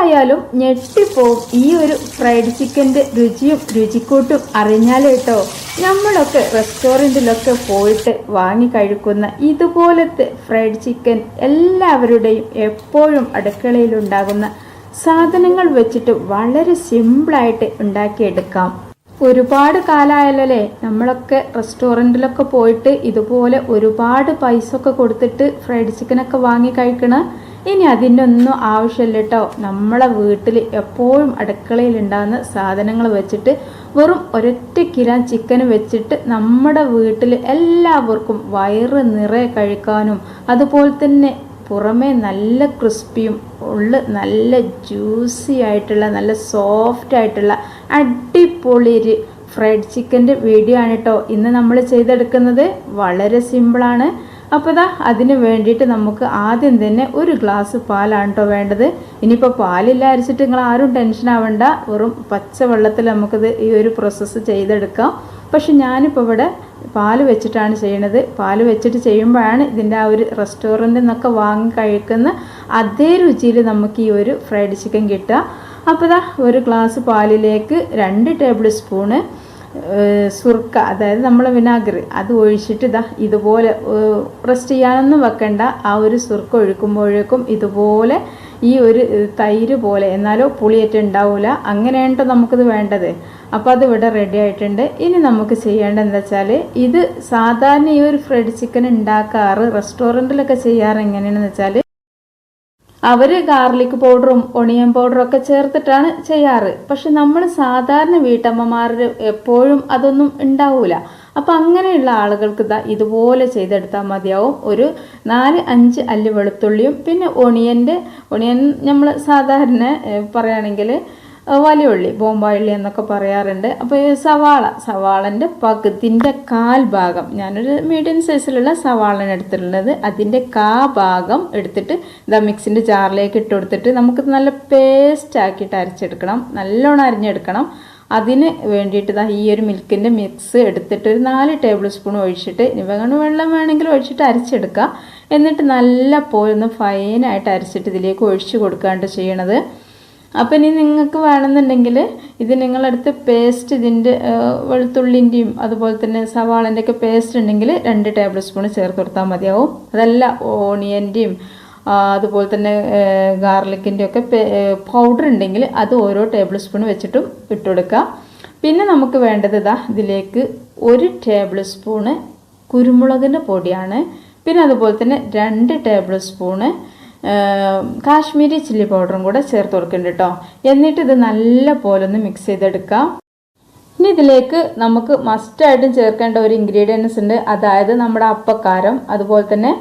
എന്തായാലും ഞെട്ടിപ്പോവും ഈ ഒരു ഫ്രൈഡ് ചിക്കൻ്റെ രുചിയും രുചിക്കൂട്ടും അറിഞ്ഞാൽ കേട്ടോ. നമ്മളൊക്കെ റെസ്റ്റോറൻറ്റിലൊക്കെ പോയിട്ട് വാങ്ങി കഴിക്കുന്ന ഇതുപോലത്തെ ഫ്രൈഡ് ചിക്കൻ എല്ലാവരുടെയും എപ്പോഴും അടുക്കളയിലുണ്ടാകുന്ന സാധനങ്ങൾ വെച്ചിട്ട് വളരെ സിമ്പിളായിട്ട് ഉണ്ടാക്കിയെടുക്കാം. ഒരുപാട് കാലമായല്ലേ നമ്മളൊക്കെ റെസ്റ്റോറൻറ്റിലൊക്കെ പോയിട്ട് ഇതുപോലെ ഒരുപാട് പൈസ ഒക്കെ കൊടുത്തിട്ട് ഫ്രൈഡ് ചിക്കനൊക്കെ വാങ്ങി കഴിക്കണം. ഇനി അതിൻ്റെ ഒന്നും ആവശ്യമില്ല കേട്ടോ. നമ്മളെ വീട്ടിൽ എപ്പോഴും അടുക്കളയിൽ ഉണ്ടാകുന്ന സാധനങ്ങൾ വെച്ചിട്ട് വെറും ഒരൊറ്റ കിലോ ചിക്കൻ വെച്ചിട്ട് നമ്മുടെ വീട്ടിൽ എല്ലാവർക്കും വയറ് നിറയെ കഴിക്കാനും അതുപോലെ തന്നെ പുറമേ നല്ല ക്രിസ്പിയും ഉള്ളിൽ നല്ല ജ്യൂസി ആയിട്ടുള്ള നല്ല സോഫ്റ്റ് ആയിട്ടുള്ള അടിപൊളി ഒരു ഫ്രൈഡ് ചിക്കൻ്റെ വീഡിയോ ആണ് കേട്ടോ ഇന്ന് നമ്മൾ ചെയ്തെടുക്കുന്നത്. വളരെ സിമ്പിളാണ്. അപ്പോൾ അതിന് വേണ്ടിയിട്ട് നമുക്ക് ആദ്യം തന്നെ ഒരു ഗ്ലാസ് പാലാണ് കേട്ടോ വേണ്ടത്. ഇനിയിപ്പോൾ പാലില്ല അരിച്ചിട്ട് നിങ്ങൾ ആരും ടെൻഷൻ ആവണ്ട. വെറും പച്ചവെള്ളത്തിൽ നമുക്കിത് ഈ ഒരു പ്രോസസ്സ് ചെയ്തെടുക്കാം. പക്ഷെ ഞാനിപ്പോൾ ഇവിടെ പാല് വെച്ചിട്ടാണ് ചെയ്യണത്. പാല് വെച്ചിട്ട് ചെയ്യുമ്പോഴാണ് ഇതിൻ്റെ ആ ഒരു റെസ്റ്റോറൻറ്റിൽ നിന്നൊക്കെ വാങ്ങി കഴിക്കുന്ന അതേ രുചിയിൽ നമുക്ക് ഈ ഒരു ഫ്രൈഡ് ചിക്കൻ കിട്ടുക. അപ്പോൾ ഒരു ഗ്ലാസ് പാലിലേക്ക് 2 ടേബിൾ സ്പൂണ് സുർക്ക, അതായത് നമ്മൾ വിനാഗിരി അത് ഒഴിച്ചിട്ട് ഇതുപോലെ റെസ്റ്റ് ചെയ്യാനൊന്നും വെക്കണ്ട. ആ ഒരു സുർക്ക ഒഴിക്കുമ്പോഴേക്കും ഇതുപോലെ ഈ ഒരു തൈര് പോലെ, എന്നാലോ പുളിയേറ്റ് ഉണ്ടാവില്ല, അങ്ങനെയാണ് നമുക്കിത് വേണ്ടത്. അപ്പോൾ അത് ഇവിടെ റെഡി ആയിട്ടുണ്ട്. ഇനി നമുക്ക് ചെയ്യേണ്ടത് എന്താ വെച്ചാൽ, ഇത് സാധാരണ ഈ ഒരു ഫ്രൈഡ് ചിക്കൻ ഉണ്ടാക്കാറ് റെസ്റ്റോറൻറ്റിലൊക്കെ ചെയ്യാറ് എങ്ങനെയാണെന്ന് വെച്ചാൽ അവർ ഗാർലിക് പൗഡറും ഒണിയൻ പൗഡറും ഒക്കെ ചേർത്തിട്ടാണ് ചെയ്യാറ്. പക്ഷെ നമ്മൾ സാധാരണ വീട്ടമ്മമാർ എപ്പോഴും അതൊന്നും ഉണ്ടാവില്ല. അപ്പം അങ്ങനെയുള്ള ആളുകൾക്ക് ഇതുപോലെ ചെയ്തെടുത്താൽ മതിയാവും. ഒരു 4-5 അല്ലി വെളുത്തുള്ളിയും പിന്നെ ഒണിയൻ നമ്മൾ സാധാരണ പറയുകയാണെങ്കിൽ വലിയ ഉള്ളി, ബോംബായുള്ളി എന്നൊക്കെ പറയാറുണ്ട്. അപ്പോൾ ഈ സവാളൻ്റെ പകുതിൻ്റെ 1/4 ഭാഗം, ഞാനൊരു മീഡിയം സൈസിലുള്ള സവാളയാണ് എടുത്തിട്ടുള്ളത്, അതിൻ്റെ 1/4 ഭാഗം എടുത്തിട്ട് മിക്സിൻ്റെ ജാറിലേക്ക് ഇട്ട് കൊടുത്തിട്ട് നമുക്ക് നല്ല പേസ്റ്റ് ആക്കിയിട്ട് അരച്ചെടുക്കണം. നല്ലോണം അരിഞ്ഞെടുക്കണം. അതിന് വേണ്ടിയിട്ട് ഈ ഒരു മിൽക്കിൻ്റെ മിക്സ് എടുത്തിട്ട് ഒരു 4 ടേബിൾ സ്പൂൺ ഒഴിച്ചിട്ട്, വെള്ളം വേണമെങ്കിൽ ഒഴിച്ചിട്ട് അരച്ചെടുക്കുക. എന്നിട്ട് നല്ല പോലെ ഒന്ന് ഫൈനായിട്ട് അരച്ചിട്ട് ഇതിലേക്ക് ഒഴിച്ച് കൊടുക്കാണ്ട് ചെയ്യണത്. അപ്പോൾ ഇനി നിങ്ങൾക്ക് വേണമെന്നുണ്ടെങ്കിൽ ഇത് നിങ്ങളടുത്ത് പേസ്റ്റ്, ഇതിൻ്റെ വെളുത്തുള്ളിൻ്റെയും അതുപോലെ തന്നെ സവാളൻ്റെ ഒക്കെ പേസ്റ്റ് ഉണ്ടെങ്കിൽ 2 ടേബിൾ സ്പൂൺ ചേർത്ത് കൊടുത്താൽ മതിയാവും. അതല്ല ഓണിയൻ്റെയും അതുപോലെ തന്നെ ഗാർലിക്കിൻ്റെ ഒക്കെ പൗഡർ ഉണ്ടെങ്കിൽ അത് ഓരോ ടേബിൾ സ്പൂൺ വെച്ചിട്ടും ഇട്ട് കൊടുക്കുക. പിന്നെ നമുക്ക് വേണ്ടത് ഇതിലേക്ക് 1 ടേബിൾ സ്പൂണ് കുരുമുളകിൻ്റെ പൊടിയാണ്. പിന്നെ അതുപോലെ തന്നെ 2 ടേബിൾ സ്പൂണ് കാശ്മീരി ചില്ലി പൗഡറും കൂടെ ചേർത്ത് കൊടുക്കുന്നുണ്ട് കേട്ടോ. എന്നിട്ട് ഇത് നല്ല പോലെ ഒന്ന് മിക്സ് ചെയ്തെടുക്കാം. ഇനി ഇതിലേക്ക് നമുക്ക് മസ്റ്റായിട്ടും ചേർക്കേണ്ട ഒരു ഇൻഗ്രീഡിയൻസ് ഉണ്ട്. അതായത് നമ്മുടെ അപ്പക്കാരം, അതുപോലെ തന്നെ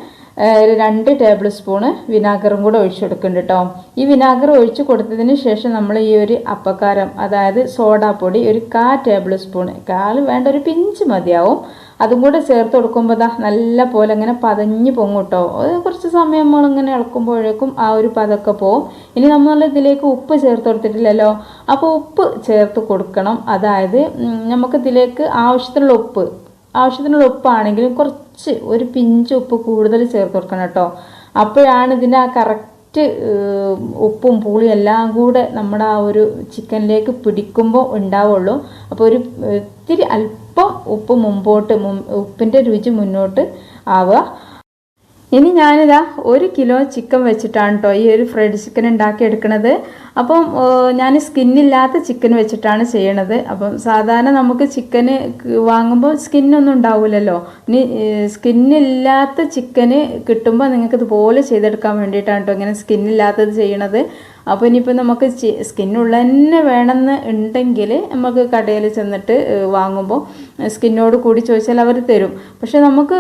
2 ടേബിൾ സ്പൂണ് വിനാഗറും കൂടെ ഒഴിച്ചു കൊടുക്കുന്നുണ്ട് കേട്ടോ. ഈ വിനാഗർ ഒഴിച്ച് കൊടുത്തതിന് ശേഷം നമ്മൾ ഈ ഒരു അപ്പക്കാരം, അതായത് സോഡാപ്പൊടി ഒരു 1/4 ടേബിൾ സ്പൂണ്, 1/4 വേണ്ട, ഒരു പിഞ്ച് മതിയാവും, അതും കൂടെ ചേർത്ത് കൊടുക്കുമ്പോൾ നല്ല പോലെ ഇങ്ങനെ പതഞ്ഞ് പൊങ്ങും കേട്ടോ. കുറച്ച് സമയം നമ്മളിങ്ങനെ ഇളക്കുമ്പോഴേക്കും ആ ഒരു പതൊക്കെ പോവും. ഇനി നമ്മൾ ഇതിലേക്ക് ഉപ്പ് ചേർത്ത് കൊടുത്തിട്ടില്ലല്ലോ, അപ്പോൾ ഉപ്പ് ചേർത്ത് കൊടുക്കണം. അതായത് നമുക്കിതിലേക്ക് ആവശ്യത്തിനുള്ള ഉപ്പാണെങ്കിലും കുറച്ച് ഒരു പിഞ്ച് ഉപ്പ് കൂടുതൽ ചേർത്ത് കൊടുക്കണം കേട്ടോ. അപ്പോഴാണ് ഇതിൻ്റെ ആ കറക്റ്റ് ഉപ്പും പുളിയും എല്ലാം കൂടെ നമ്മുടെ ആ ഒരു ചിക്കനിലേക്ക് പിടിക്കുമ്പോൾ ഉണ്ടാവുള്ളൂ. അപ്പോൾ ഒരു ഇത്തിരി അല്പം ഉപ്പിൻ്റെ രുചി മുന്നോട്ട് ആവുക. ഇനി ഞാനിതാ 1 കിലോ ചിക്കൻ വെച്ചിട്ടാണ് കേട്ടോ ഈ ഒരു ഫ്രൈഡ് ചിക്കൻ ഉണ്ടാക്കിയെടുക്കുന്നത്. അപ്പം ഞാൻ സ്കിന്നില്ലാത്ത ചിക്കൻ വെച്ചിട്ടാണ് ചെയ്യണത്. അപ്പം സാധാരണ നമുക്ക് ചിക്കന് വാങ്ങുമ്പോൾ സ്കിന്നൊന്നും ഉണ്ടാവില്ലല്ലോ. ഇനി സ്കിന്നില്ലാത്ത ചിക്കന് കിട്ടുമ്പോൾ നിങ്ങൾക്ക് ഇതുപോലെ ചെയ്തെടുക്കാൻ വേണ്ടിയിട്ടാണ് കേട്ടോ ഇങ്ങനെ സ്കിന്നില്ലാത്തത് ചെയ്യണത്. അപ്പോൾ ഇനിയിപ്പോൾ നമുക്ക് സ്കിന്നുള്ള തന്നെ വേണമെന്ന് ഉണ്ടെങ്കിൽ നമുക്ക് കടയിൽ ചെന്നിട്ട് വാങ്ങുമ്പോൾ സ്കിന്നോട് കൂടി ചോദിച്ചാൽ അവർ തരും. പക്ഷെ നമുക്ക്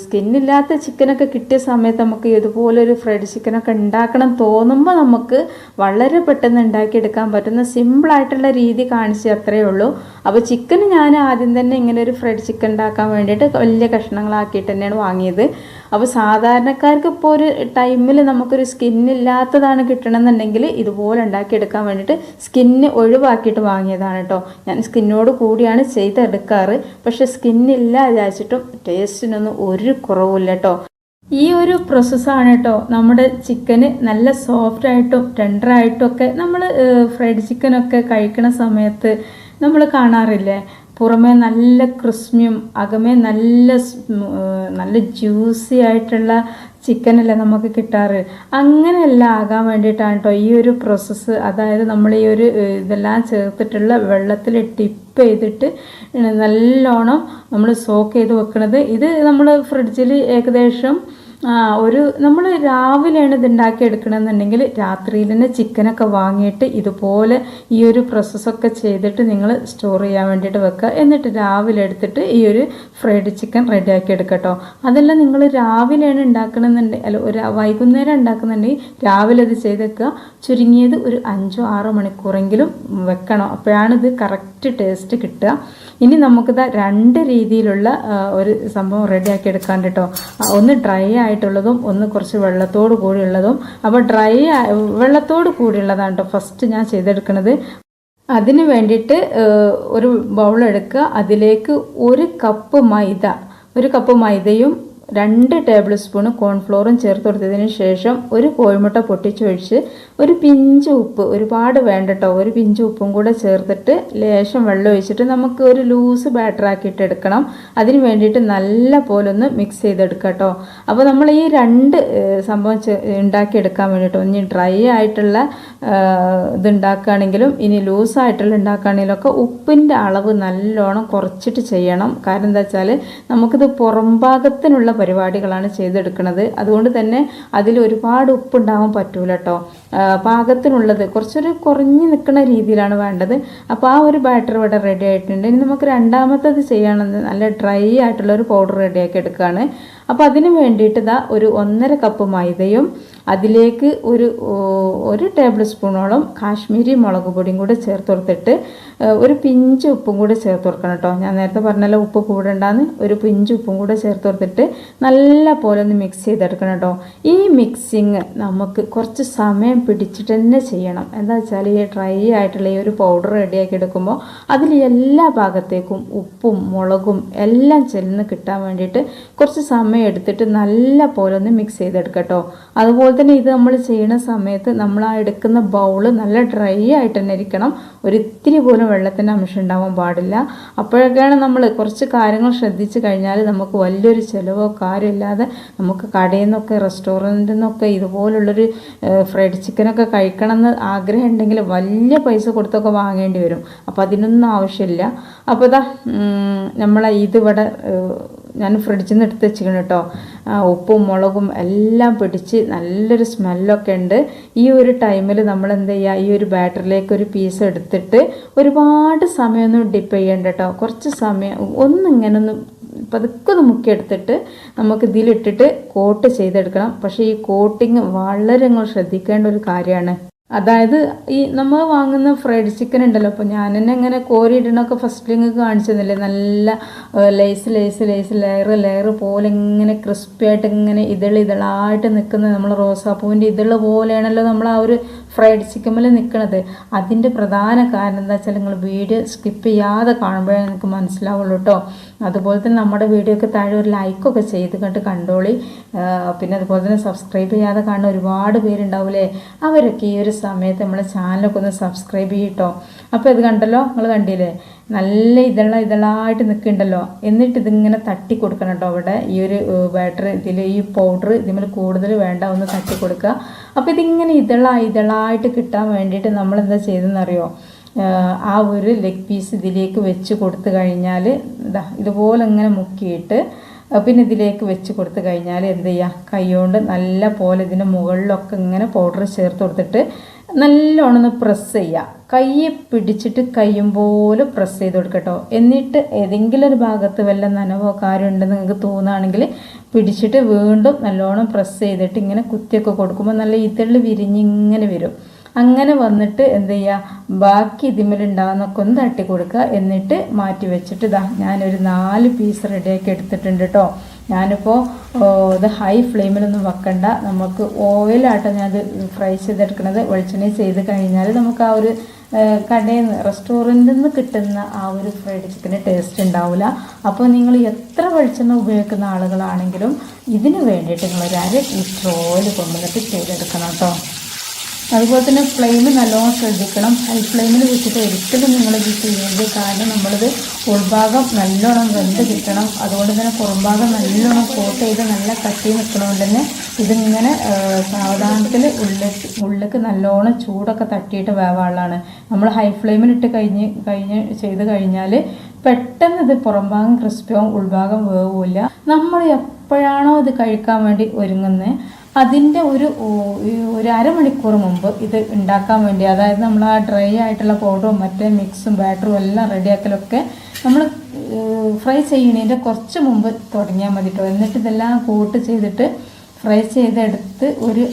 സ്കിന്നില്ലാത്ത ചിക്കനൊക്കെ കിട്ടിയ സമയത്ത് നമുക്ക് ഇതുപോലൊരു ഫ്രൈഡ് ചിക്കനൊക്കെ ഉണ്ടാക്കണം തോന്നുമ്പോൾ നമുക്ക് വളരെ പെട്ടെന്ന് ഉണ്ടാക്കിയെടുക്കാൻ പറ്റുന്ന സിമ്പിളായിട്ടുള്ള രീതി കാണിച്ച് അത്രയേ ഉള്ളൂ. അപ്പോൾ ചിക്കൻ ഞാൻ ആദ്യം തന്നെ ഇങ്ങനെ ഒരു ഫ്രൈഡ് ചിക്കൻ ഉണ്ടാക്കാൻ വേണ്ടിയിട്ട് വലിയ കഷ്ണങ്ങളാക്കിയിട്ട് തന്നെയാണ് വാങ്ങിയത്. അപ്പോൾ സാധാരണക്കാർക്ക് ഇപ്പോൾ ഒരു ടൈമിൽ നമുക്കൊരു സ്കിന്നില്ലാത്തതാണ് കിട്ടണമെന്നുണ്ടെങ്കിൽ ഇതുപോലെ ഉണ്ടാക്കിയെടുക്കാൻ വേണ്ടിയിട്ട് സ്കിന്ന് ഒഴിവാക്കിയിട്ട് വാങ്ങിയതാണ് കേട്ടോ. ഞാൻ സ്കിന്നോട് കൂടിയാണ് ചെയ്തെടുക്കാറ്. പക്ഷേ സ്കിന്നില്ല വിചാരിച്ചിട്ടും ടേസ്റ്റിനൊന്നും ഒരു കുറവില്ല കേട്ടോ. ഈ ഒരു പ്രോസസ്സാണ് കേട്ടോ നമ്മുടെ ചിക്കന് നല്ല സോഫ്റ്റായിട്ടും ടെൻഡറായിട്ടും ഒക്കെ നമ്മൾ ഫ്രൈഡ് ചിക്കനൊക്കെ കഴിക്കണ സമയത്ത് നമ്മൾ കാണാറില്ലേ, പുറമേ നല്ല ക്രിസ്മിയും അകമേ നല്ല ജ്യൂസി ആയിട്ടുള്ള ചിക്കനല്ലേ നമുക്ക് കിട്ടാറ്. അങ്ങനെയല്ല ആകാൻ വേണ്ടിയിട്ടാണ് കേട്ടോ ഈ ഒരു പ്രോസസ്സ്. അതായത് നമ്മൾ ഈ ഒരു ഇതെല്ലാം ചേർത്തിട്ടുള്ള വെള്ളത്തിൽ ടിപ്പ് ചെയ്തിട്ട് നല്ലോണം നമ്മൾ സോക്ക് ചെയ്ത് വെക്കണത്. ഇത് നമ്മൾ ഫ്രിഡ്ജിൽ ഏകദേശം നമ്മൾ രാവിലെയാണ് ഇത് ഉണ്ടാക്കി എടുക്കണമെന്നുണ്ടെങ്കിൽ രാത്രിയിൽ തന്നെ ചിക്കനൊക്കെ വാങ്ങിയിട്ട് ഇതുപോലെ ഈ ഒരു പ്രോസസ്സൊക്കെ ചെയ്തിട്ട് നിങ്ങൾ സ്റ്റോർ ചെയ്യാൻ വേണ്ടിയിട്ട് വെക്കുക. എന്നിട്ട് രാവിലെ എടുത്തിട്ട് ഈ ഒരു ഫ്രൈഡ് ചിക്കൻ റെഡിയാക്കി എടുക്കട്ടോ. അതെല്ലാം നിങ്ങൾ രാവിലെയാണ് ഉണ്ടാക്കണമെന്നുണ്ടെങ്കിൽ ഒരു വൈകുന്നേരം ഉണ്ടാക്കുന്നുണ്ടെങ്കിൽ രാവിലെ ഇത് ചെയ്തേക്കുക. ചുരുങ്ങിയത് ഒരു 5-6 മണിക്കൂറെങ്കിലും വെക്കണം. അപ്പോഴാണ് ഇത് കറക്റ്റ് ടേസ്റ്റ് കിട്ടുക. ഇനി നമുക്കിത് 2 രീതിയിലുള്ള ഒരു സംഭവം റെഡിയാക്കി എടുക്കാൻ കേട്ടോ. ഒന്ന് ഡ്രൈ ആയിട്ടുള്ളതും ഒന്ന് കുറച്ച് വെള്ളത്തോട് കൂടിയുള്ളതും. അപ്പോൾ വെള്ളത്തോട് കൂടിയുള്ളതാണ് കേട്ടോ ഫസ്റ്റ് ഞാൻ ചെയ്തെടുക്കുന്നത്. അതിന് വേണ്ടിയിട്ട് ഒരു ബൗൾ എടുക്കുക. അതിലേക്ക് 1 കപ്പ് മൈദയും 2 ടേബിൾ സ്പൂൺ കോൺഫ്ലോറും ചേർത്ത് കൊടുത്തതിന് ശേഷം ഒരു കോഴിമുട്ട പൊട്ടിച്ചൊഴിച്ച് ഒരു പിഞ്ച് ഉപ്പ്, ഒരുപാട് വേണ്ട കേട്ടോ, ഒരു പിഞ്ച് ഉപ്പും കൂടെ ചേർത്തിട്ട് ലേശം വെള്ളം ഒഴിച്ചിട്ട് നമുക്ക് ഒരു ലൂസ് ബാറ്റർ ആക്കിയിട്ട് എടുക്കണം. അതിന് വേണ്ടിയിട്ട് നല്ല പോലെ ഒന്ന് മിക്സ് ചെയ്തെടുക്കുക കേട്ടോ. അപ്പോൾ നമ്മൾ ഈ 2 സംഭവം ഉണ്ടാക്കിയെടുക്കാൻ വേണ്ടിയിട്ട് ഇനി ഡ്രൈ ആയിട്ടുള്ള ഇത് ഉണ്ടാക്കുകയാണെങ്കിലും ഇനി ലൂസായിട്ടുള്ള ഉണ്ടാക്കുകയാണെങ്കിലും ഒക്കെ ഉപ്പിൻ്റെ അളവ് നല്ലോണം കുറച്ചിട്ട് ചെയ്യണം. കാരണം എന്താ വെച്ചാൽ നമുക്കിത് പുറംഭാഗത്തിനുള്ള പരിപാടികളാണ് ചെയ്തെടുക്കുന്നത്. അതുകൊണ്ട് തന്നെ അതിൽ ഒരുപാട് ഉപ്പുണ്ടാവാൻ പറ്റൂല കേട്ടോ. പാകത്തിനുള്ളത് കുറച്ചൊരു കുറഞ്ഞു നിൽക്കുന്ന രീതിയിലാണ് വേണ്ടത്. അപ്പോൾ ആ ഒരു ബാറ്റർ ഇവിടെ റെഡി ആയിട്ടുണ്ട്. ഇനി നമുക്ക് രണ്ടാമത്തത് ചെയ്യണമെന്ന് നല്ല ഡ്രൈ ആയിട്ടുള്ള ഒരു പൗഡർ റെഡിയാക്കി എടുക്കുകയാണ്. അപ്പോൾ അതിന് വേണ്ടിയിട്ട് ഒരു 1.5 കപ്പ് മൈദയും അതിലേക്ക് ഒരു ടേബിൾ സ്പൂണോളം കാശ്മീരി മുളക് പൊടിയും കൂടെ ചേർത്ത് കൊടുത്തിട്ട് ഒരു പിഞ്ച് ഉപ്പും കൂടെ ചേർത്ത് കൊടുക്കണം കേട്ടോ. ഞാൻ നേരത്തെ പറഞ്ഞല്ലോ ഉപ്പ് കൂടണ്ടാന്ന്. ഒരു പിഞ്ച് ഉപ്പും കൂടെ ചേർത്ത് കൊടുത്തിട്ട് നല്ല പോലെ ഒന്ന് മിക്സ് ചെയ്തെടുക്കണം കേട്ടോ. ഈ മിക്സിങ് നമുക്ക് കുറച്ച് സമയം പിടിച്ചിട്ട് തന്നെ ചെയ്യണം. എന്താ വെച്ചാൽ ഈ ഡ്രൈ ആയിട്ടുള്ള ഈ ഒരു പൗഡർ റെഡിയാക്കി എടുക്കുമ്പോൾ അതിൽ എല്ലാ ഭാഗത്തേക്കും ഉപ്പും മുളകും എല്ലാം ചെല്ലുന്ന കിട്ടാൻ വേണ്ടിയിട്ട് കുറച്ച് സമയം എടുത്തിട്ട് നല്ല പോലെ ഒന്ന് മിക്സ് ചെയ്തെടുക്കാം കേട്ടോ. അതുപോലെ തന്നെ ഇത് നമ്മൾ ചെയ്യുന്ന സമയത്ത് നമ്മൾ ആ എടുക്കുന്ന ബൗള് നല്ല ഡ്രൈ ആയിട്ട് തന്നെ ഇരിക്കണം. ഒരിത്തിരി പോലും വെള്ളത്തിൻ്റെ അംശം ഉണ്ടാവാൻ പാടില്ല. അപ്പോഴൊക്കെയാണ് നമ്മൾ കുറച്ച് കാര്യങ്ങൾ ശ്രദ്ധിച്ചു കഴിഞ്ഞാൽ നമുക്ക് വലിയൊരു ചിലവോ കാര്യമില്ലാതെ നമുക്ക് കടയിൽ നിന്നൊക്കെ റെസ്റ്റോറൻറ്റിൽ നിന്നൊക്കെ ഇതുപോലുള്ളൊരു ഫ്രൈഡ് ചിക്കനൊക്കെ കഴിക്കണം എന്ന് ആഗ്രഹം ഉണ്ടെങ്കിൽ വലിയ പൈസ കൊടുത്തൊക്കെ വാങ്ങേണ്ടി വരും. അപ്പോൾ അതിനൊന്നും ആവശ്യമില്ല. അപ്പോൾ നമ്മളെ ഇതിവിടെ ഞാൻ ഫ്രിഡ്ജിൽ നിന്ന് എടുത്ത് വെച്ചിരിക്കണം കേട്ടോ. ഉപ്പും മുളകും എല്ലാം പിടിച്ച് നല്ലൊരു സ്മെല്ലൊക്കെ ഉണ്ട്. ഈ ഒരു ടൈമിൽ നമ്മൾ എന്ത് ചെയ്യുക, ഈ ഒരു ബാറ്ററിലേക്ക് ഒരു പീസ് എടുത്തിട്ട് ഒരുപാട് സമയമൊന്നും ഡിപ്പ് ചെയ്യേണ്ട കേട്ടോ. കുറച്ച് സമയം ഒന്നിങ്ങനെ ഒന്ന് പതുക്കെ ഒന്ന് മുക്കിയെടുത്തിട്ട് നമുക്ക് ഇതിലിട്ടിട്ട് കോട്ട് ചെയ്തെടുക്കണം. പക്ഷേ ഈ കോട്ടിങ് വളരെ ശ്രദ്ധിക്കേണ്ട ഒരു കാര്യമാണ്. അതായത് ഈ നമ്മൾ വാങ്ങുന്ന ഫ്രൈഡ് ചിക്കൻ ഉണ്ടല്ലോ, അപ്പോൾ ഞാൻ തന്നെ ഇങ്ങനെ കോരിയിടണമൊക്കെ ഫസ്റ്റ് നിങ്ങൾക്ക് കാണിച്ചു തന്നില്ലേ, നല്ല ലെയർ പോലെ ഇങ്ങനെ ക്രിസ്പി ആയിട്ട് ഇങ്ങനെ ഇതളായിട്ട് നിൽക്കുന്നത് നമ്മൾ റോസാപ്പൂവിൻ്റെ ഇതള് പോലെയാണല്ലോ നമ്മൾ ആ ഒരു ഫ്രൈഡ് ചിക്കനിൽ നിൽക്കുന്നത്. അതിൻ്റെ പ്രധാന കാരണം എന്താ വെച്ചാൽ നിങ്ങൾ വീഡിയോ സ്കിപ്പ് ചെയ്യാതെ കാണുമ്പോഴേ എനിക്ക് മനസ്സിലാവുള്ളൂ കേട്ടോ. അതുപോലെ തന്നെ നമ്മുടെ വീഡിയോ ഒക്കെ താഴെ ഒരു ലൈക്കൊക്കെ ചെയ്ത് കണ്ടോളി. പിന്നെ അതുപോലെ തന്നെ സബ്സ്ക്രൈബ് ചെയ്യാതെ കാണുന്ന ഒരുപാട് പേരുണ്ടാവില്ലേ, അവരൊക്കെ ഈ ഒരു സമയത്ത് നമ്മളെ ചാനലൊക്കെ ഒന്ന് സബ്സ്ക്രൈബ് ചെയ്യട്ടോ. അപ്പോൾ ഇത് കണ്ടല്ലോ, നിങ്ങൾ കണ്ടില്ലേ, നല്ല ഇതളായിട്ട് നിൽക്കുന്നുണ്ടല്ലോ. എന്നിട്ട് ഇതിങ്ങനെ തട്ടി കൊടുക്കണം കേട്ടോ. അവിടെ ഈ ഒരു ബാറ്റർ ഈ പൗഡർ ഇതിൽ കൂടുതൽ വേണ്ട, ഒന്ന് തട്ടി കൊടുക്കുക. അപ്പോൾ ഇതിങ്ങനെ ഇതളായിട്ട് കിട്ടാൻ വേണ്ടിയിട്ട് നമ്മൾ എന്താ ചെയ്തെന്നറിയോ, ആ ഒരു ലെഗ് പീസ് ഇതിലേക്ക് വെച്ച് കൊടുത്തു കഴിഞ്ഞാൽ ഇതുപോലെ ഇങ്ങനെ മുക്കിയിട്ട് പിന്നെ ഇതിലേക്ക് വെച്ച് കൊടുത്തു കഴിഞ്ഞാൽ എന്ത് ചെയ്യുക, കൈകൊണ്ട് നല്ല പോലെ ഇതിൻ്റെ മുകളിലൊക്കെ ഇങ്ങനെ പൗഡർ ചേർത്ത് കൊടുത്തിട്ട് നല്ലോണം ഒന്ന് പ്രസ് ചെയ്യുക. കൈ പിടിച്ചിട്ട് കയ്യും പോലെ പ്രസ് ചെയ്ത് കൊടുക്കട്ടോ. എന്നിട്ട് ഏതെങ്കിലും ഒരു ഭാഗത്ത് വല്ല നനവോ കാര്യം ഉണ്ടെന്ന് നിങ്ങൾക്ക് തോന്നുകയാണെങ്കിൽ പിടിച്ചിട്ട് വീണ്ടും നല്ലോണം പ്രസ് ചെയ്തിട്ട് ഇങ്ങനെ കുത്തിയൊക്കെ കൊടുക്കുമ്പോൾ നല്ല ഇതള് വിരിഞ്ഞിങ്ങനെ വരും. അങ്ങനെ വന്നിട്ട് എന്ത് ചെയ്യുക, ബാക്കി ഇതിമേലുണ്ടാകുന്നൊക്കെ ഒന്ന് തട്ടി കൊടുക്കുക. എന്നിട്ട് മാറ്റി വെച്ചിട്ട് ഞാനൊരു 4 പീസ് റെഡിയാക്കി എടുത്തിട്ടുണ്ട് കേട്ടോ. ഞാനിപ്പോൾ ഇത് ഹൈ ഫ്ലെയിമിലൊന്നും വെക്കണ്ട, നമുക്ക് ഓയിലാട്ടോ ഞാനത് ഫ്രൈ ചെയ്തെടുക്കുന്നത്. വെളിച്ചെണ്ണ ചെയ്ത് കഴിഞ്ഞാൽ നമുക്ക് ആ ഒരു കടയിൽ നിന്ന് റെസ്റ്റോറൻറ്റിൽ നിന്ന് കിട്ടുന്ന ആ ഒരു ഫ്രൈഡ് ചിക്കന് ടേസ്റ്റ് ഉണ്ടാവില്ല. അപ്പോൾ നിങ്ങൾ എത്ര വെളിച്ചെണ്ണ ഉപയോഗിക്കുന്ന ആളുകളാണെങ്കിലും ഇതിന് വേണ്ടിയിട്ട് നിങ്ങളൊരു 1/2 ലിറ്റർ ഓയിൽ കൊണ്ടുവന്നിട്ട് ചെയ്തെടുക്കണം കേട്ടോ. അതുപോലെ തന്നെ ഫ്ലെയിം നല്ലോണം ശ്രദ്ധിക്കണം. ഹൈ ഫ്ലെയിമിൽ വെച്ചിട്ട് ഒരിക്കലും നിങ്ങളിത് ചെയ്യരുത്. കാരണം നമ്മളിത് ഉൾഭാഗം നല്ലോണം വെന്ത് കിട്ടണം. അതുകൊണ്ട് തന്നെ പുറംഭാഗം നല്ലോണം കോട്ട് ചെയ്ത് നല്ല കട്ടി നിൽക്കണതുകൊണ്ട് തന്നെ ഇതിങ്ങനെ സാവധാനത്തിൽ ഉള്ളിലേക്ക് നല്ലോണം ചൂടൊക്കെ തട്ടിയിട്ട് വേവാനുള്ളതാണ്. നമ്മൾ ഹൈ ഫ്ലെയിമിലിട്ട് ചെയ്ത് കഴിഞ്ഞാൽ പെട്ടെന്ന് ഇത് പുറംഭാഗം ക്രിസ്പിയാവും, ഉൾഭാഗം വേവില്ല. നമ്മൾ എപ്പോഴാണോ ഇത് കഴിക്കാൻ വേണ്ടി ഒരുങ്ങുന്നത് അതിൻ്റെ ഒരു അരമണിക്കൂർ മുമ്പ് ഇത് ഉണ്ടാക്കാൻ വേണ്ടി, അതായത് നമ്മൾ ആ ഡ്രൈ ആയിട്ടുള്ള പൗഡറും മറ്റേ മിക്സും ബാറ്ററും എല്ലാം റെഡിയാക്കലൊക്കെ നമ്മൾ ഫ്രൈ ചെയ്യണതിൻ്റെ കുറച്ച് മുമ്പ് തുടങ്ങിയാൽ മതി കേട്ടോ. എന്നിട്ട് ഇതെല്ലാം കൂട്ട് ചെയ്തിട്ട് ഫ്രൈ ചെയ്തെടുത്ത് ഒരു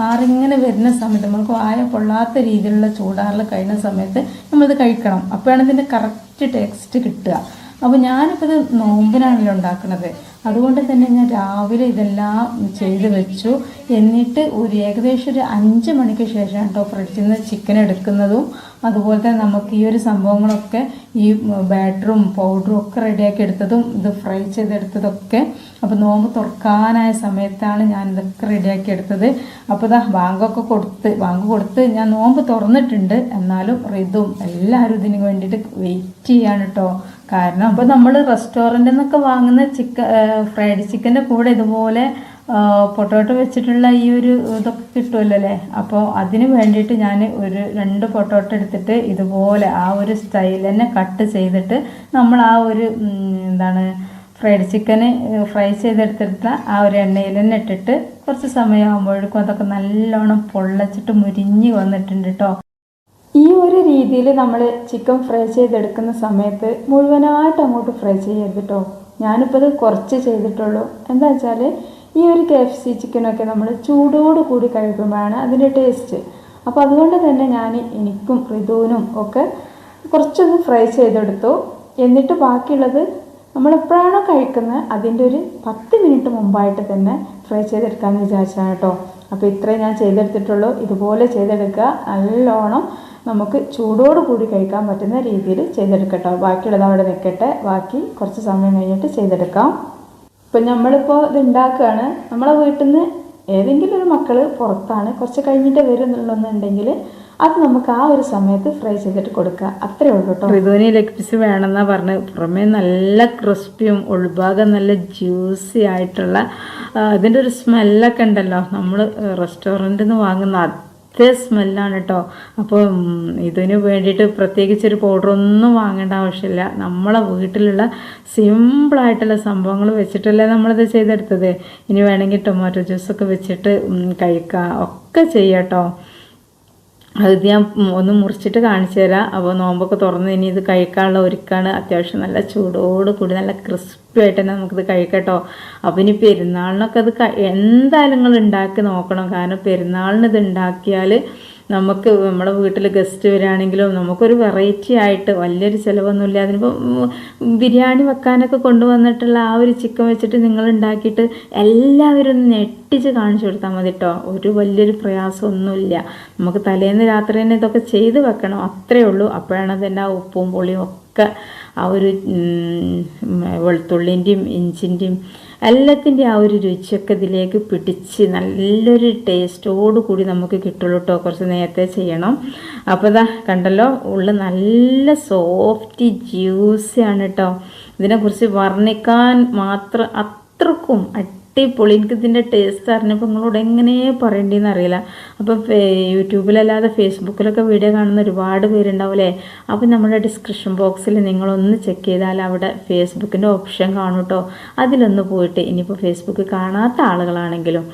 ആറിങ്ങനെ വരുന്ന സമയത്ത് നമ്മൾക്ക് വായ പൊള്ളാത്ത രീതിയിലുള്ള ചൂടാറിൽ കഴിയുന്ന സമയത്ത് നമ്മളിത് കഴിക്കണം. അപ്പോഴാണ് ഇതിൻ്റെ കറക്റ്റ് ടേസ്റ്റ് കിട്ടുക. അപ്പോൾ ഞാനിപ്പോൾ ഇത് നോമ്പിനാണല്ലോ ഉണ്ടാക്കുന്നത്. അതുകൊണ്ട് തന്നെ ഞാൻ രാവിലെ ഇതെല്ലാം ചെയ്ത് വെച്ചു. എന്നിട്ട് ഏകദേശം ഒരു 5 മണിക്ക് ശേഷം കേട്ടോ ഫ്രിഡ്ജിൽ നിന്ന് ചിക്കൻ എടുക്കുന്നതും അതുപോലെ തന്നെ നമുക്ക് ഈ ഒരു സംഭവങ്ങളൊക്കെ ഈ ബാറ്ററും പൗഡറും ഒക്കെ റെഡിയാക്കി എടുത്തതും ഇത് ഫ്രൈ ചെയ്തെടുത്തതൊക്കെ. അപ്പോൾ നോമ്പ് തുറക്കാനായ സമയത്താണ് ഞാൻ ഇതൊക്കെ റെഡിയാക്കി എടുത്തത്. അപ്പോൾ ബാങ്ക് കൊടുത്ത് ഞാൻ നോമ്പ് തുറന്നിട്ടുണ്ട്. എന്നാലും ഇതും എല്ലാവരും ഇതിന് വേണ്ടിയിട്ട് വെയിറ്റ് ചെയ്യാണ് കേട്ടോ. കാരണം അപ്പോൾ നമ്മൾ റെസ്റ്റോറൻറ്റിൽ നിന്നൊക്കെ വാങ്ങുന്ന ഫ്രൈഡ് ചിക്കൻ്റെ കൂടെ ഇതുപോലെ പൊട്ടോട്ടോ വെച്ചിട്ടുള്ള ഈ ഒരു ഇതൊക്കെ കിട്ടുമല്ലോ അല്ലേ. അപ്പോൾ അതിന് വേണ്ടിയിട്ട് ഞാൻ ഒരു 2 പൊട്ടോട്ടോ എടുത്തിട്ട് ഇതുപോലെ ആ ഒരു സ്റ്റൈൽ തന്നെ കട്ട് ചെയ്തിട്ട് നമ്മൾ ആ ഒരു ഫ്രൈഡ് ചിക്കന് ഫ്രൈ ചെയ്തെടുത്തിട്ട് ആ ഒരു എണ്ണയിൽ തന്നെ ഇട്ടിട്ട് കുറച്ച് സമയമാകുമ്പോഴേക്കും അതൊക്കെ നല്ലോണം പൊള്ളച്ചിട്ട് മുരിഞ്ഞ് വന്നിട്ടുണ്ട് കേട്ടോ. ഈ ഒരു രീതിയിൽ നമ്മൾ ചിക്കൻ ഫ്രൈ ചെയ്തെടുക്കുന്ന സമയത്ത് മുഴുവനായിട്ട് അങ്ങോട്ട് ഫ്രൈ ചെയ്യരുത് കേട്ടോ. ഞാനിപ്പോൾ ഇത് കുറച്ച് ചെയ്തിട്ടുള്ളൂ. എന്താ വെച്ചാൽ ഈ ഒരു KFC ചിക്കനൊക്കെ നമ്മൾ ചൂടോട് കൂടി കഴിക്കുമ്പോഴാണ് അതിൻ്റെ ടേസ്റ്റ്. അപ്പോൾ അതുകൊണ്ട് തന്നെ എനിക്കും ഋതുവിനും ഒക്കെ കുറച്ചൊന്ന് ഫ്രൈ ചെയ്തെടുത്തു. എന്നിട്ട് ബാക്കിയുള്ളത് നമ്മളെപ്പോഴാണോ കഴിക്കുന്നത് അതിൻ്റെ ഒരു 10 മിനിറ്റ് മുമ്പായിട്ട് തന്നെ ഫ്രൈ ചെയ്തെടുക്കാമെന്ന് വിചാരിച്ചാണ് കേട്ടോ. അപ്പോൾ ഇത്രയും ഞാൻ ചെയ്തെടുത്തിട്ടുള്ളൂ. ഇതുപോലെ ചെയ്തെടുക്കുക. നല്ലോണം നമുക്ക് ചൂടോട് കൂടി കഴിക്കാൻ പറ്റുന്ന രീതിയിൽ ചെയ്തെടുക്കട്ടോ. ബാക്കിയുള്ളത് അവിടെ നിൽക്കട്ടെ, ബാക്കി കുറച്ച് സമയം കഴിഞ്ഞിട്ട് ചെയ്തെടുക്കാം. ഇപ്പം നമ്മളിപ്പോൾ ഇത് ഉണ്ടാക്കുകയാണ്. നമ്മളെ വീട്ടിൽ നിന്ന് ഏതെങ്കിലും ഒരു മക്കൾ പുറത്താണ്, കുറച്ച് കഴിഞ്ഞിട്ട് വരുന്നുണ്ടെങ്കിൽ അത് നമുക്ക് ആ ഒരു സമയത്ത് ഫ്രൈ ചെയ്തിട്ട് കൊടുക്കുക. അത്രയേ ഉള്ളൂ കേട്ടോ. ഋതുവിന് ലെഗ് പീസ് വേണമെന്നാണ് പറഞ്ഞത്. പുറമേ നല്ല ക്രിസ്പിയും ഉൾഭാഗം നല്ല ജ്യൂസി ആയിട്ടുള്ള ഇതിൻ്റെ ഒരു സ്മെല്ലൊക്കെ ഉണ്ടല്ലോ, നമ്മൾ റെസ്റ്റോറൻറ്റിൽ നിന്ന് വാങ്ങുന്ന അതേ സ്മെല്ലാണ് കേട്ടോ. അപ്പോൾ ഇതിന് വേണ്ടിയിട്ട് പ്രത്യേകിച്ചൊരു പൗഡറൊന്നും വാങ്ങേണ്ട ആവശ്യമില്ല. നമ്മളെ വീട്ടിലുള്ള സിമ്പിളായിട്ടുള്ള സംഭവങ്ങൾ വെച്ചിട്ടല്ലേ നമ്മളിത് ചെയ്തെടുത്തത്. ഇനി വേണമെങ്കിൽ ടൊമാറ്റോ ജ്യൂസൊക്കെ വെച്ചിട്ട് കഴിക്കാം, ഒക്കെ ചെയ്യാം കേട്ടോ. അത് ഞാൻ ഒന്ന് മുറിച്ചിട്ട് കാണിച്ചു തരാം. അപ്പോൾ നോമ്പൊക്കെ തുറന്ന് ഇനി ഇത് കഴിക്കാനുള്ള ഒരുക്കാണ്. അത്യാവശ്യം നല്ല ചൂടോട് കൂടി നല്ല ക്രിസ്പി ആയിട്ട് തന്നെ നമുക്കിത് കഴിക്കട്ടോ. അപ്പോൾ ഇനി പെരുന്നാളിനൊക്കെ അത് എന്തായാലും നിങ്ങൾ ഉണ്ടാക്കി നോക്കണം. കാരണം പെരുന്നാളിന് ഇത് ഉണ്ടാക്കിയാൽ നമുക്ക് നമ്മുടെ വീട്ടിൽ ഗസ്റ്റ് വരികയാണെങ്കിലും നമുക്കൊരു വെറൈറ്റി ആയിട്ട് വലിയൊരു ചിലവൊന്നുമില്ല. അതിനിപ്പോൾ ബിരിയാണി വെക്കാനൊക്കെ കൊണ്ടുവന്നിട്ടുള്ള ആ ഒരു ചിക്കൻ വെച്ചിട്ട് നിങ്ങൾ ഉണ്ടാക്കിയിട്ട് എല്ലാവരും ഒന്ന് ഞെട്ടിച്ച് കാണിച്ചു കൊടുത്താൽ മതി കേട്ടോ. ഒരു വലിയൊരു പ്രയാസമൊന്നുമില്ല. നമുക്ക് തലേന്ന് രാത്രി തന്നെ ഇതൊക്കെ ചെയ്ത് വെക്കണം, അത്രയേ ഉള്ളൂ. അപ്പോഴാണ് അതിൻ്റെ ആ ഉപ്പും പുളിയും ഒക്കെ ആ ഒരു വെളുത്തുള്ളിൻ്റെയും ഇഞ്ചിൻ്റെയും എല്ലാത്തിൻ്റെ ആ ഒരു രുചിയൊക്കെ ഇതിലേക്ക് പിടിച്ച് നല്ലൊരു ടേസ്റ്റോട് കൂടി നമുക്ക് കിട്ടുള്ളൂ കേട്ടോ. കുറച്ച് നേരത്തെ ചെയ്യണം. അപ്പോൾ ഇതാ കണ്ടല്ലോ, ഉള്ളിൽ നല്ല സോഫ്റ്റ് ജ്യൂസിയാണ് കേട്ടോ. ഇതിനെക്കുറിച്ച് വർണ്ണിക്കാൻ മാത്രം അത്രക്കും അടിപൊളി. എനിക്കിതിൻ്റെ ടേസ്റ്റ് അറിഞ്ഞപ്പോൾ നിങ്ങളോട് എങ്ങനെ പറയേണ്ടതെന്ന് അറിയില്ല. അപ്പോൾ യൂട്യൂബിലല്ലാതെ ഫേസ്ബുക്കിലൊക്കെ വീഡിയോ കാണുന്ന ഒരുപാട് പേരുണ്ടാവില്ലേ. അപ്പോൾ നമ്മുടെ ഡിസ്ക്രിപ്ഷൻ ബോക്സിൽ നിങ്ങളൊന്ന് ചെക്ക് ചെയ്താൽ അവിടെ ഫേസ്ബുക്കിൻ്റെ ഓപ്ഷൻ കാണും കേട്ടോ. അതിലൊന്ന് പോയിട്ട്, ഇനിയിപ്പോൾ ഫേസ്ബുക്ക് കാണാത്ത ആളുകളാണെങ്കിലും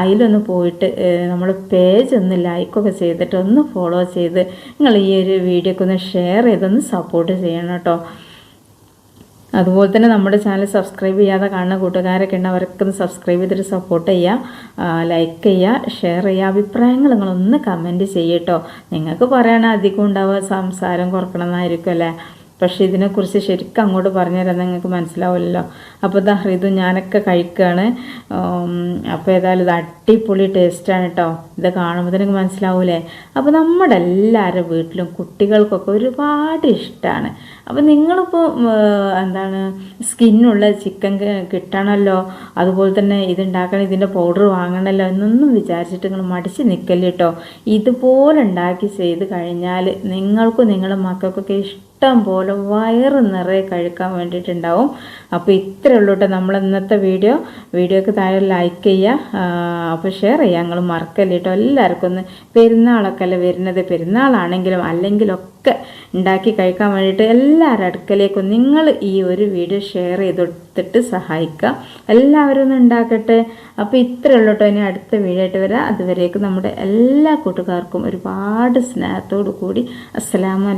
അതിലൊന്ന് പോയിട്ട് നമ്മൾ പേജ് ഒന്ന് ലൈക്കൊക്കെ ചെയ്തിട്ട് ഒന്ന് ഫോളോ ചെയ്ത് നിങ്ങൾ ഈ ഒരു വീഡിയോക്ക് ഒന്ന് ഷെയർ ചെയ്തൊന്ന് സപ്പോർട്ട് ചെയ്യണം കേട്ടോ. അതുപോലെ തന്നെ നമ്മുടെ ചാനൽ സബ്സ്ക്രൈബ് ചെയ്യാതെ കാണുന്ന കൂട്ടുകാരൊക്കെ ഉണ്ട്, അവർക്കൊന്ന് സബ്സ്ക്രൈബ് ചെയ്തിട്ട് സപ്പോർട്ട് ചെയ്യുക, ലൈക്ക് ചെയ്യുക, ഷെയർ ചെയ്യുക. അഭിപ്രായങ്ങൾ നിങ്ങളൊന്ന് കമൻറ്റ് ചെയ്യട്ടോ. നിങ്ങൾക്ക് പറയണ അധികം ഉണ്ടാവുക സംസാരം കുറക്കണം എന്നായിരിക്കും അല്ലേ. പക്ഷേ ഇതിനെക്കുറിച്ച് ശരിക്കും അങ്ങോട്ട് പറഞ്ഞു തരാൻ നിങ്ങൾക്ക് മനസ്സിലാവില്ലല്ലോ. അപ്പോൾ ഇതാ ഇത് ഞാനൊക്കെ കഴിക്കുകയാണ്. അപ്പോൾ ഏതായാലും ഇത് അടിപൊളി ടേസ്റ്റാണ് കേട്ടോ. ഇത് കാണുമ്പോൾ തന്നെ മനസ്സിലാവൂലേ. അപ്പോൾ നമ്മുടെ എല്ലാവരുടെ വീട്ടിലും കുട്ടികൾക്കൊക്കെ ഒരുപാട് ഇഷ്ടമാണ്. അപ്പോൾ നിങ്ങളിപ്പോൾ എന്താണ് സ്കിന്നുള്ള ചിക്കൻ കിട്ടണമല്ലോ, അതുപോലെ തന്നെ ഇതുണ്ടാക്കണം, ഇതിൻ്റെ പൗഡർ വാങ്ങണമല്ലോ എന്നൊന്നും വിചാരിച്ചിട്ട് നിങ്ങൾ മടിച്ച് നിൽക്കല്ലേ കേട്ടോ. ഇതുപോലെ ഉണ്ടാക്കി ചെയ്ത് കഴിഞ്ഞാൽ നിങ്ങൾക്കും നിങ്ങളുടെ മക്കൾക്കൊക്കെ ഇഷ്ടം പോലെ വയറ് നിറയെ കഴിക്കാൻ വേണ്ടിയിട്ടുണ്ടാവും. അപ്പോൾ ഇത്രയേ ഉള്ളൂ കേട്ടോ നമ്മൾ ഇന്നത്തെ വീഡിയോക്ക് താഴെ ലൈക്ക് ചെയ്യുക, അപ്പോൾ ഷെയർ ചെയ്യുക. ഞങ്ങൾ മറക്കല്ലേ കേട്ടോ. എല്ലാവർക്കും ഒന്ന് പെരുന്നാളൊക്കെ അല്ലേ വരുന്നത്, പെരുന്നാളാണെങ്കിലും അല്ലെങ്കിലൊക്കെ ഉണ്ടാക്കി കഴിക്കാൻ വേണ്ടിയിട്ട് എല്ലാവരുടെ അടുക്കലേക്കും നിങ്ങൾ ഈ ഒരു വീഡിയോ ഷെയർ ചെയ്തിട്ട് സഹായിക്കുക. എല്ലാവരും ഒന്ന് ഉണ്ടാക്കട്ടെ. അപ്പോൾ ഇത്രയേ ഉള്ളൂ കേട്ടോ. ഇനി അടുത്ത വീഡിയോ ആയിട്ട് വരാം. അതുവരേക്കും നമ്മുടെ എല്ലാ കൂട്ടുകാർക്കും ഒരുപാട് സ്നേഹത്തോടു കൂടി അസ്സലാമു അലൈക്കും.